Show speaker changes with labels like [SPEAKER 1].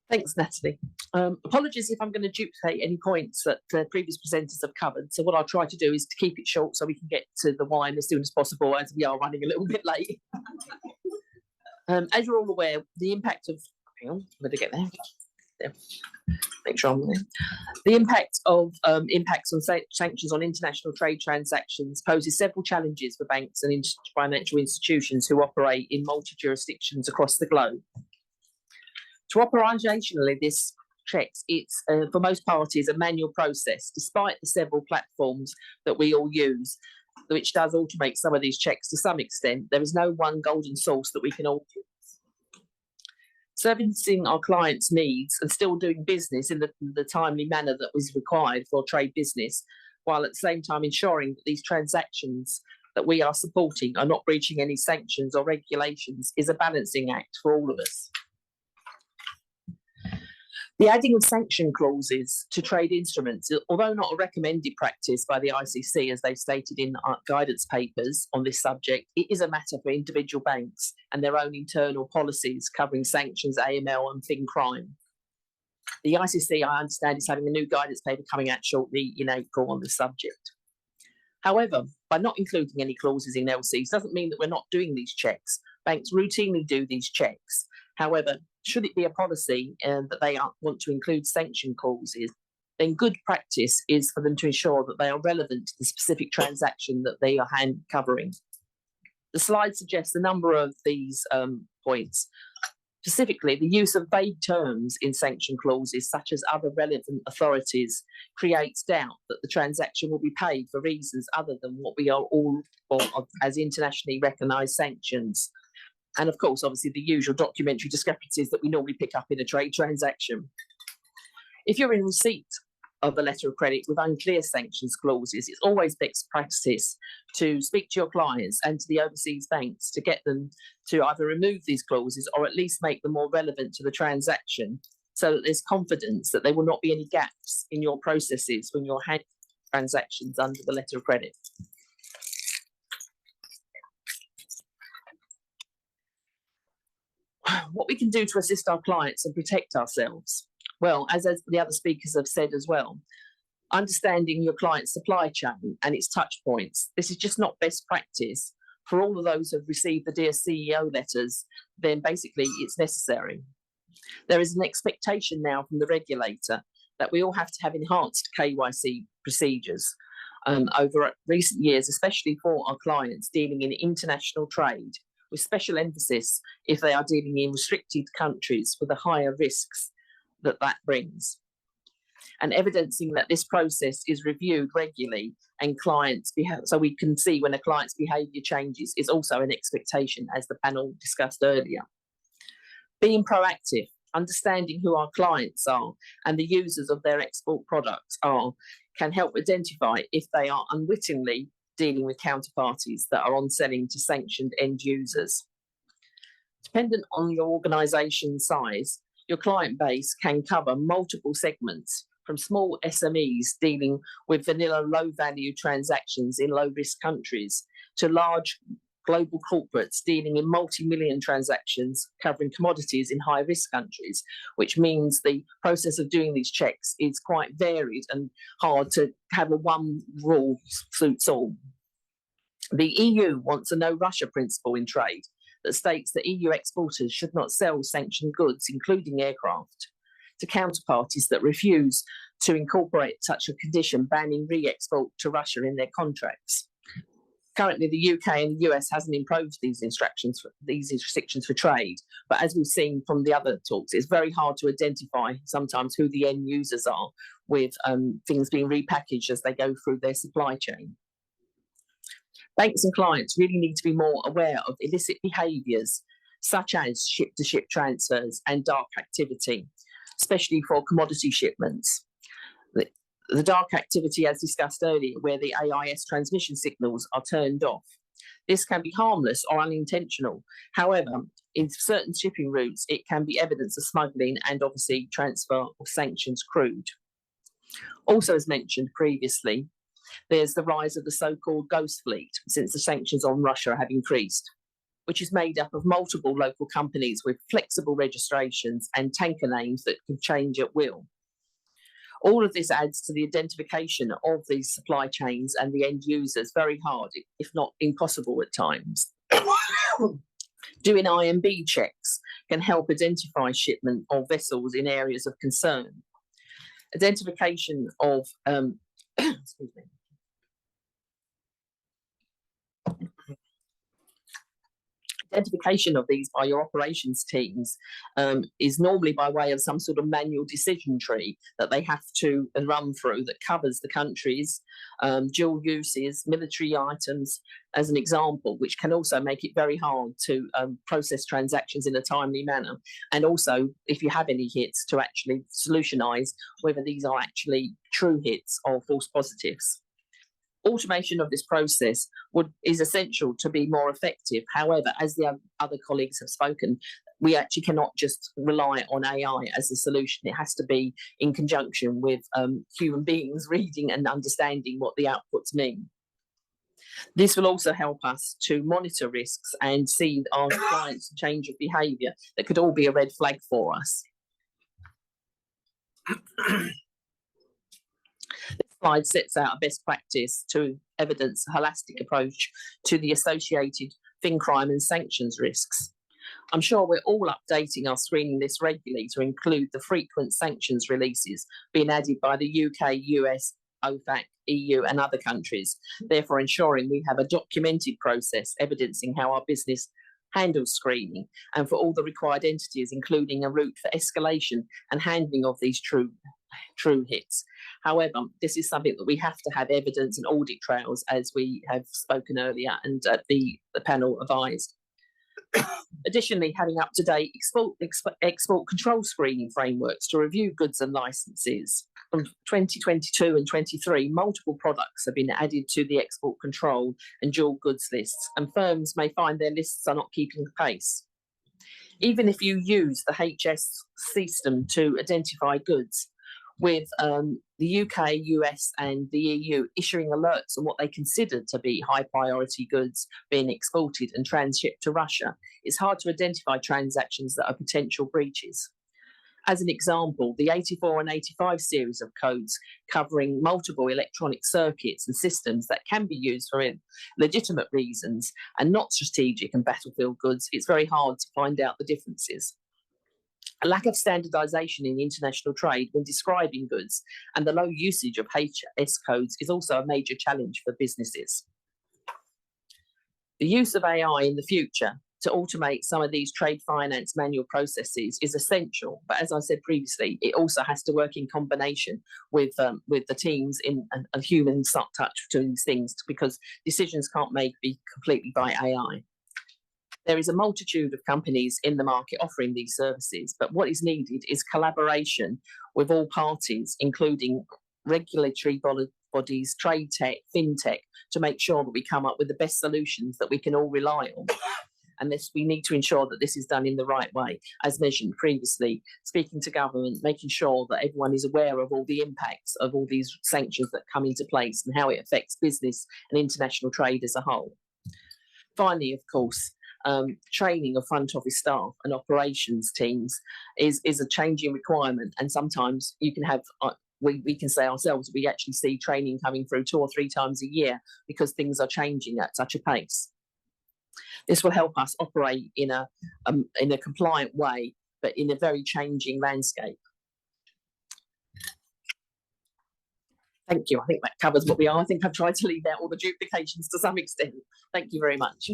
[SPEAKER 1] Thanks, Natalie. Apologies if I'm going to duplicate any points that the previous presenters have covered. So what I'll try to do is to keep it short so we can get to the wine as soon as possible, as we are running a little bit late. As you're all aware, the impact of... Hang on, I'm going to get there. Make sure I'm there. The impact of impacts on sanctions on international trade transactions poses several challenges for banks and financial institutions who operate in multi-jurisdictions across the globe. To operationally, this checks, it's for most parties a manual process, despite the several platforms that we all use, which does automate some of these checks to some extent. There is no one golden source that we can all use. Servicing our clients' needs and still doing business in the timely manner that was required for trade business, while at the same time ensuring that these transactions that we are supporting are not breaching any sanctions or regulations, is a balancing act for all of us. The adding of sanction clauses to trade instruments, although not a recommended practice by the ICC, as they've stated in guidance papers on this subject, it is a matter for individual banks and their own internal policies covering sanctions, AML and fin crime. The ICC, I understand, is having a new guidance paper coming out shortly in April on the subject. However, by not including any clauses in LCs doesn't mean that we're not doing these checks. Banks routinely do these checks. However, should it be a policy that they want to include sanction clauses, then good practice is for them to ensure that they are relevant to the specific transaction that they are covering. The slide suggests a number of these points. Specifically, the use of vague terms in sanction clauses, such as other relevant authorities, creates doubt that the transaction will be paid for reasons other than what we are all for as internationally recognised sanctions. And of course, obviously, the usual documentary discrepancies that we normally pick up in a trade transaction. If you're in receipt of a letter of credit with unclear sanctions clauses, it's always best practice to speak to your clients and to the overseas banks to get them to either remove these clauses or at least make them more relevant to the transaction, so that there's confidence that there will not be any gaps in your processes when you're handling transactions under the letter of credit. What we can do to assist our clients and protect ourselves? Well, as the other speakers have said as well, understanding your client's supply chain and its touch points. This is just not best practice. For all of those who have received the Dear CEO letters, then basically it's necessary. There is an expectation now from the regulator that we all have to have enhanced KYC procedures over recent years, especially for our clients dealing in international trade, with special emphasis if they are dealing in restricted countries with the higher risks that brings. And evidencing that this process is reviewed regularly and clients so we can see when a client's behaviour changes is also an expectation, as the panel discussed earlier. Being proactive, understanding who our clients are and the users of their export products are, can help identify if they are unwittingly dealing with counterparties that are on selling to sanctioned end users. Dependent on your organisation size, your client base can cover multiple segments, from small SMEs dealing with vanilla low-value transactions in low-risk countries to large global corporates dealing in multi-million transactions covering commodities in high-risk countries, which means the process of doing these checks is quite varied and hard to have a one rule suits all. The EU wants a no-Russia principle in trade that states that EU exporters should not sell sanctioned goods, including aircraft, to counterparties that refuse to incorporate such a condition banning re-export to Russia in their contracts. Currently, the UK and the US hasn't imposed these restrictions for trade, but as we've seen from the other talks, it's very hard to identify sometimes who the end users are with things being repackaged as they go through their supply chain. Banks and clients really need to be more aware of illicit behaviours, such as ship-to-ship transfers and dark activity, especially for commodity shipments. The dark activity, as discussed earlier, where the AIS transmission signals are turned off. This can be harmless or unintentional. However, in certain shipping routes, it can be evidence of smuggling and obviously transfer of sanctions crude. Also, as mentioned previously, there's the rise of the so-called ghost fleet since the sanctions on Russia have increased, which is made up of multiple local companies with flexible registrations and tanker names that can change at will. All of this adds to the identification of these supply chains and the end users very hard, if not impossible at times. Doing IMB checks can help identify shipment of vessels in areas of concern. Identification of excuse me. Identification of these by your operations teams is normally by way of some sort of manual decision tree that they have to run through that covers the countries, dual uses, military items, as an example, which can also make it very hard to process transactions in a timely manner. And also, if you have any hits, to actually solutionize whether these are actually true hits or false positives. Automation of this process is essential to be more effective. However, as the other colleagues have spoken, we actually cannot just rely on AI as a solution. It has to be in conjunction with human beings reading and understanding what the outputs mean. This will also help us to monitor risks and see our clients' change of behaviour that could all be a red flag for us. Slide sets out a best practice to evidence a holistic approach to the associated fin crime and sanctions risks. I'm sure we're all updating our screening list regularly to include the frequent sanctions releases being added by the UK, US, OFAC, EU and other countries, therefore ensuring we have a documented process evidencing how our business handles screening and for all the required entities, including a route for escalation and handling of these true hits. However, this is something that we have to have evidence and audit trails, as we have spoken earlier and the panel advised. Additionally, having up-to-date export control screening frameworks to review goods and licenses. From 2022 and 23, multiple products have been added to the export control and dual goods lists, and firms may find their lists are not keeping pace. Even if you use the HS system to identify goods, with the UK, US and the EU issuing alerts on what they consider to be high priority goods being exported and transshipped to Russia, it's hard to identify transactions that are potential breaches. As an example, the 84 and 85 series of codes covering multiple electronic circuits and systems that can be used for legitimate reasons and not strategic and battlefield goods, it's very hard to find out the differences. A lack of standardization in international trade when describing goods and the low usage of HS codes is also a major challenge for businesses. The use of AI in the future to automate some of these trade finance manual processes is essential, but as I said previously, it also has to work in combination with the teams in a human touch to these things, because decisions can't be completely by AI. There is a multitude of companies in the market offering these services, but what is needed is collaboration with all parties, including regulatory bodies, trade tech, fintech, to make sure that we come up with the best solutions that we can all rely on. And we need to ensure that this is done in the right way, as mentioned previously, speaking to government, making sure that everyone is aware of all the impacts of all these sanctions that come into place and how it affects business and international trade as a whole. Finally, of course, training of front office staff and operations teams is a changing requirement, and sometimes you can have we can say ourselves we actually see training coming through 2 or 3 times a year because things are changing at such a pace. This will help us operate in a compliant way, but in a very changing landscape. Thank you. I think that covers what we are. I think I've tried to leave out all the duplications to some extent. Thank you very much.